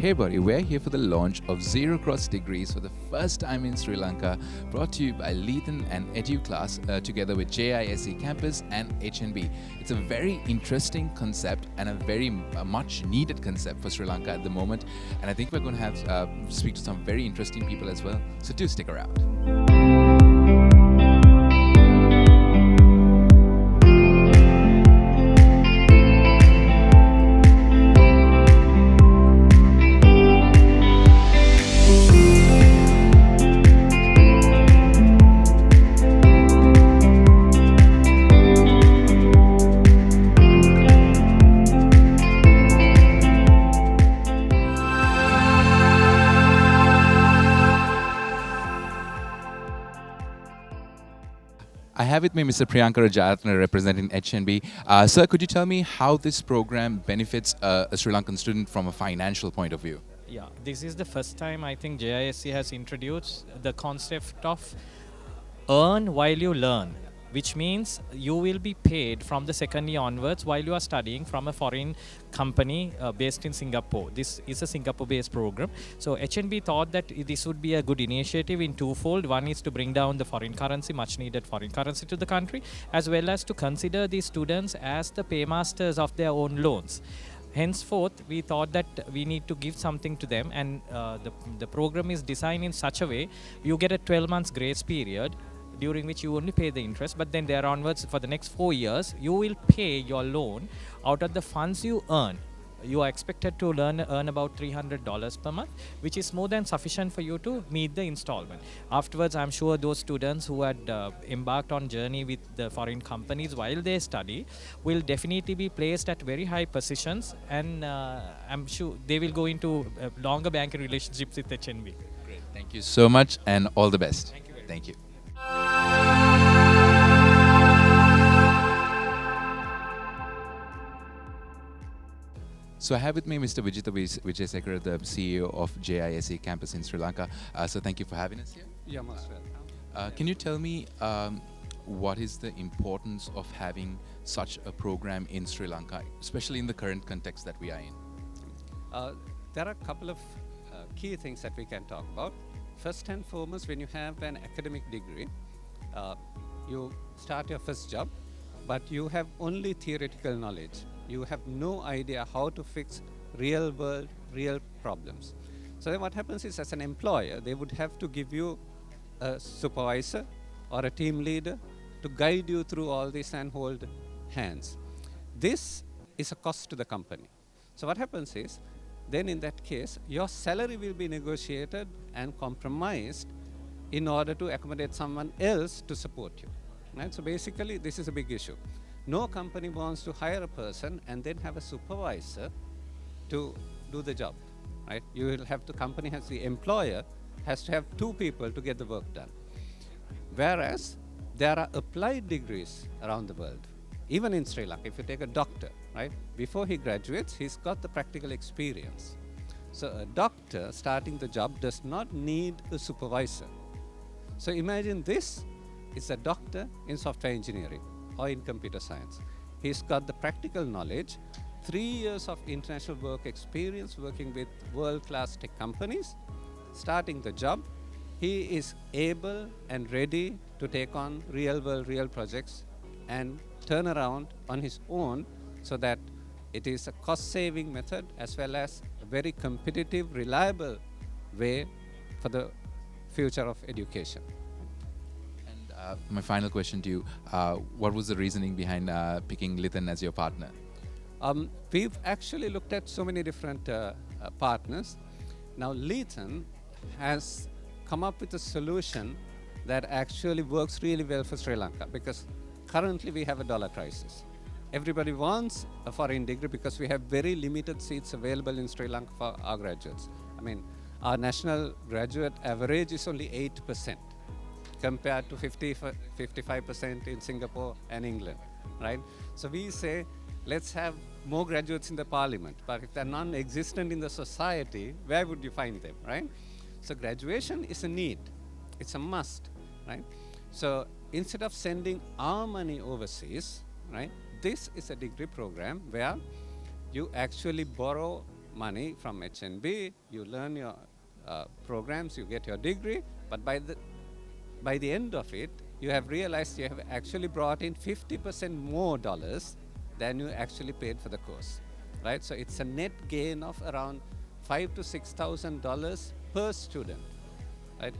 Hey buddy, we're here for the launch of Zero Cross Degrees for the first time in Sri Lanka, brought to you by Lethan and EduClass together with JISE Campus and HNB. It's a very interesting concept and a very much needed concept for Sri Lanka at the moment, and I think we're going to have speak to some very interesting people as well, so do stick around. I have with me Mr. Priyanka Rajatna representing HNB. Sir, could you tell me how this program benefits a Sri Lankan student from a financial point of view? Yeah, this is the first time I think JISC has introduced the concept of earn while you learn, which means you will be paid from the second year onwards while you are studying from a foreign company based in Singapore. This is a Singapore-based program. So HNB thought that this would be a good initiative in twofold. One is to bring down the foreign currency, much needed foreign currency to the country, as well as to consider these students as the paymasters of their own loans. Henceforth, we thought that we need to give something to them, and the program is designed in such a way you get a 12 months grace period during which you only pay the interest, but then there onwards for the next 4 years you will pay your loan out of the funds you earn. You are expected to earn about $300 per month, which is more than sufficient for you to meet the installment. Afterwards, I'm sure those students who had embarked on journey with the foreign companies while they study will definitely be placed at very high positions, and I'm sure they will go into longer banking relationships with HNB. Great, thank you so much and all the best. Thank you very Thank you. So I have with me Mr. Vijita Vijayasekara, the CEO of JISE Campus in Sri Lanka. So thank you for having us here. Yeah, most welcome. Can you tell me what is the importance of having such a program in Sri Lanka, especially in the current context that we are in? There are a couple of key things that we can talk about. First and foremost, when you have an academic degree, you start your first job, but you have only theoretical knowledge. You have no idea how to fix real world, real problems. So then what happens is, as an employer, they would have to give you a supervisor or a team leader to guide you through all this and hold hands. This is a cost to the company. So what happens is, then in that case, your salary will be negotiated and compromised in order to accommodate someone else to support you. Right? So basically, this is a big issue. No company wants to hire a person and then have a supervisor to do the job. Right? You will have the company has the employer has to have two people to get the work done. Whereas there are applied degrees around the world. Even in Sri Lanka, if you take a doctor, right, before he graduates, he's got the practical experience. So a doctor starting the job does not need a supervisor. So imagine this is a doctor in software engineering or in computer science. He's got the practical knowledge, 3 years of international work experience working with world-class tech companies. Starting the job, he is able and ready to take on real-world, real projects and turn around on his own, so that it is a cost-saving method as well as a very competitive, reliable way for the future of education. And my final question to you, what was the reasoning behind picking Lethan as your partner? We've actually looked at so many different partners. Now Lethan has come up with a solution that actually works really well for Sri Lanka, because currently we have a dollar crisis. Everybody wants a foreign degree because we have very limited seats available in Sri Lanka for our graduates. I mean, our national graduate average is only 8% compared to 55% in Singapore and England, right? So we say, let's have more graduates in the parliament, but if they're non-existent in the society, where would you find them, right? So graduation is a need, it's a must, right? So instead of sending our money overseas, right, this is a degree program where you actually borrow money from HNB, you learn your programs, you get your degree, but by the end of it, you have realized you have actually brought in 50% more dollars than you actually paid for the course, right? So it's a net gain of around $5,000 to $6,000 per student, right?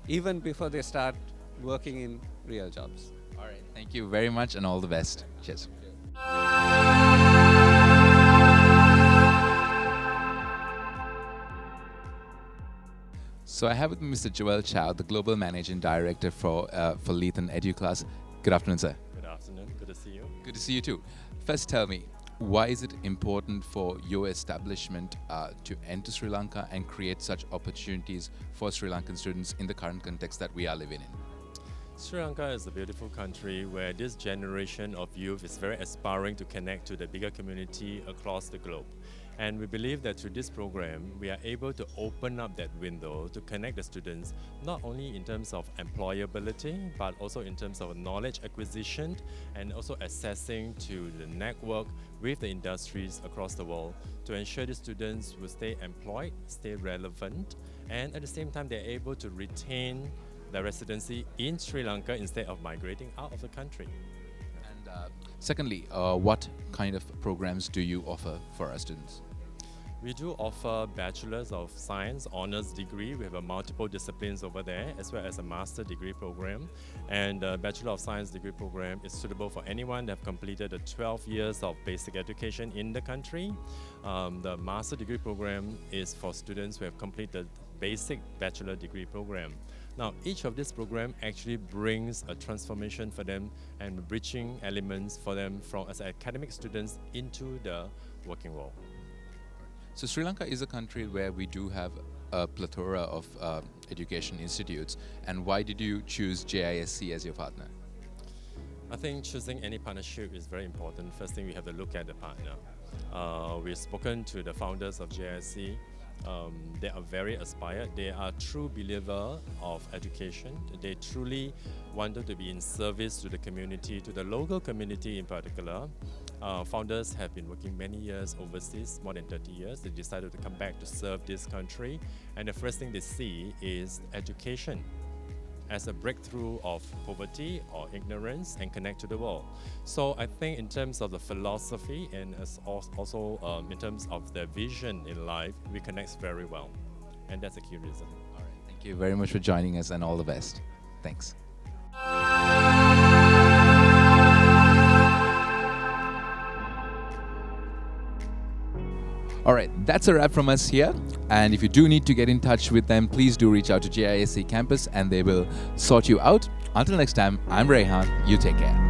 Even before they start working in real jobs. All right. Thank you very much and all the best. Cheers. So I have with me Mr. Joelle Chow, the Global Managing Director for Lethan EduClass. Good afternoon, sir. Good afternoon. Good to see you. Good to see you too. First, tell me, why is it important for your establishment to enter Sri Lanka and create such opportunities for Sri Lankan students in the current context that we are living in? Sri Lanka is a beautiful country where this generation of youth is very aspiring to connect to the bigger community across the globe. And we believe that through this program, we are able to open up that window to connect the students, not only in terms of employability, but also in terms of knowledge acquisition and also accessing to the network with the industries across the world to ensure the students will stay employed, stay relevant, and at the same time, they're able to retain their residency in Sri Lanka instead of migrating out of the country. And secondly, what kind of programs do you offer for our students? We do offer Bachelor's of Science honors degree. We have a multiple disciplines over there, as well as a master degree program. And the Bachelor of Science degree program is suitable for anyone that have completed the 12 years of basic education in the country. The master degree program is for students who have completed basic bachelor degree program. Now, each of this program actually brings a transformation for them and bridging elements for them from as academic students into the working world. So Sri Lanka is a country where we do have a plethora of education institutes. And why did you choose JISC as your partner? I think choosing any partnership is very important. First thing, we have to look at the partner. We've spoken to the founders of JISC. They are very aspired. They are true believer of education. They truly wanted to be in service to the community, to the local community in particular. Founders have been working many years overseas, more than 30 years. They decided to come back to serve this country. And the first thing they see is education as a breakthrough of poverty or ignorance and connect to the world. So I think in terms of the philosophy and as also in terms of their vision in life, we connect very well. And that's a key reason. All right. Thank you very much for joining us and all the best. Thanks. All right, that's a wrap from us here. And if you do need to get in touch with them, please do reach out to JISC campus and they will sort you out. Until next time, I'm Rehan. You take care.